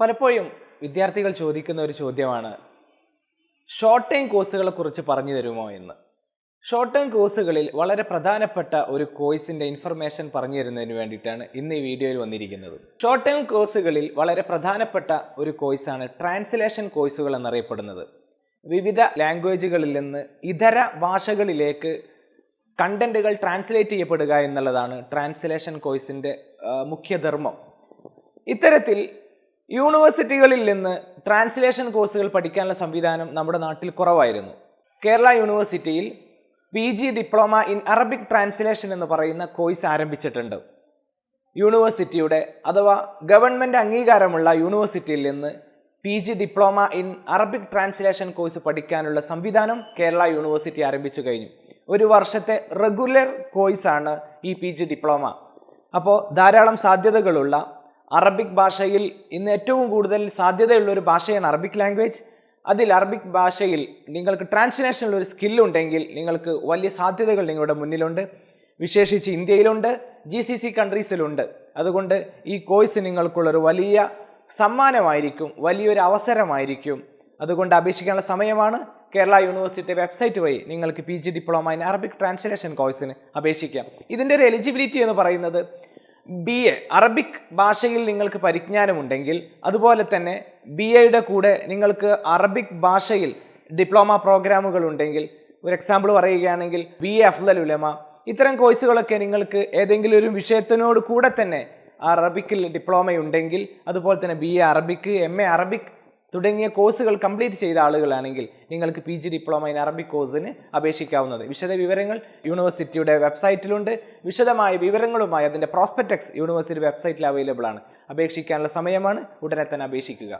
പലപ്പോഴും വിദ്യാർത്ഥികൾ ചോദിക്കുന്ന ഒരു ചോദ്യമാണ് ഷോർട്ട് ടൈം കോഴ്സുകളെക്കുറിച്ച് പറഞ്ഞു തരുമോ എന്ന്. ഷോർട്ട് ടൈം കോഴ്സുകളിൽ വളരെ പ്രധാനപ്പെട്ട ഒരു കോഴ്സിൻ്റെ ഇൻഫർമേഷൻ പറഞ്ഞു തരുന്നതിന് വേണ്ടിയിട്ടാണ് ഇന്ന് ഈ വീഡിയോയിൽ വന്നിരിക്കുന്നത്. ഷോർട്ട് ടൈം കോഴ്സുകളിൽ വളരെ പ്രധാനപ്പെട്ട ഒരു കോഴ്സാണ് ട്രാൻസ്ലേഷൻ കോഴ്സുകൾ എന്നറിയപ്പെടുന്നത്. വിവിധ ലാംഗ്വേജുകളിൽ നിന്ന് ഇതര ഭാഷകളിലേക്ക് കണ്ടന്റുകൾ ട്രാൻസ്ലേറ്റ് ചെയ്യപ്പെടുക എന്നുള്ളതാണ് ട്രാൻസ്ലേഷൻ കോഴ്സിൻ്റെ മുഖ്യധർമ്മം. ഇത്തരത്തിൽ യൂണിവേഴ്സിറ്റികളിൽ നിന്ന് ട്രാൻസ്ലേഷൻ കോഴ്സുകൾ പഠിക്കാനുള്ള സംവിധാനം നമ്മുടെ നാട്ടിൽ കുറവായിരുന്നു. കേരള യൂണിവേഴ്സിറ്റിയിൽ PG diploma in Arabic translation എന്ന് പറയുന്ന കോഴ്സ് ആരംഭിച്ചിട്ടുണ്ട്. യൂണിവേഴ്സിറ്റിയുടെ അഥവാ ഗവൺമെൻറ് അംഗീകാരമുള്ള യൂണിവേഴ്സിറ്റിയിൽ നിന്ന് PG diploma in Arabic translation course പഠിക്കാനുള്ള സംവിധാനം കേരള യൂണിവേഴ്സിറ്റി ആരംഭിച്ചു കഴിഞ്ഞു. ഒരു വർഷത്തെ റെഗുലർ കോഴ്സാണ് ഈ PG ഡിപ്ലോമ. അപ്പോൾ ധാരാളം സാധ്യതകളുള്ള അറബിക് ഭാഷയിൽ ഇന്ന് ഏറ്റവും കൂടുതൽ സാധ്യതയുള്ള ഒരു ഭാഷയാണ് അറബിക് ലാംഗ്വേജ്. അതിൽ അറബിക് ഭാഷയിൽ നിങ്ങൾക്ക് ട്രാൻസ്ലേഷനിൽ ഒരു സ്കില്ലുണ്ടെങ്കിൽ നിങ്ങൾക്ക് വലിയ സാധ്യതകൾ നിങ്ങളുടെ മുന്നിലുണ്ട്. വിശേഷിച്ച് ഇന്ത്യയിലുണ്ട്, GCC കൺട്രീസിലുണ്ട്. അതുകൊണ്ട് ഈ കോഴ്സ് നിങ്ങൾക്കുള്ളൊരു വലിയ സമ്മാനമായിരിക്കും, വലിയൊരു അവസരമായിരിക്കും. അതുകൊണ്ട് അപേക്ഷിക്കാനുള്ള സമയമാണ്. കേരള യൂണിവേഴ്സിറ്റി വെബ്സൈറ്റ് വഴി നിങ്ങൾക്ക് PG diploma in Arabic translation കോഴ്സിന് അപേക്ഷിക്കാം. ഇതിൻ്റെ ഒരു എലിജിബിലിറ്റി എന്ന് പറയുന്നത് BA അറബിക് ഭാഷയിൽ നിങ്ങൾക്ക് പരിജ്ഞാനമുണ്ടെങ്കിൽ, അതുപോലെ തന്നെ BAയുടെ കൂടെ നിങ്ങൾക്ക് അറബിക് ഭാഷയിൽ ഡിപ്ലോമ പ്രോഗ്രാമുകൾ ഉണ്ടെങ്കിൽ, ഒരു എക്സാമ്പിൾ പറയുകയാണെങ്കിൽ BA അഫ്ളൽ ഉലമ, ഇത്തരം കോഴ്സുകളൊക്കെ നിങ്ങൾക്ക് ഏതെങ്കിലും ഒരു വിഷയത്തിനോട് കൂടെ തന്നെ അറബിക്കിൽ ഡിപ്ലോമയുണ്ടെങ്കിൽ, അതുപോലെ തന്നെ BA അറബിക്, MA അറബിക് തുടങ്ങിയ കോഴ്സുകൾ കംപ്ലീറ്റ് ചെയ്ത ആളുകളാണെങ്കിൽ നിങ്ങൾക്ക് PG ഡിപ്ലോമ ഇൻ അറബിക് കോഴ്സിന് അപേക്ഷിക്കാവുന്നത്. വിശദ വിവരങ്ങൾ യൂണിവേഴ്സിറ്റിയുടെ വെബ്സൈറ്റിലുണ്ട്. വിശദമായ വിവരങ്ങളുമായി അതിൻ്റെ പ്രോസ്പെക്ടസ് യൂണിവേഴ്സിറ്റി വെബ്സൈറ്റിൽ അവൈലബിൾ ആണ്. അപേക്ഷിക്കാനുള്ള സമയമാണ്. ഉടനെ തന്നെ അപേക്ഷിക്കുക.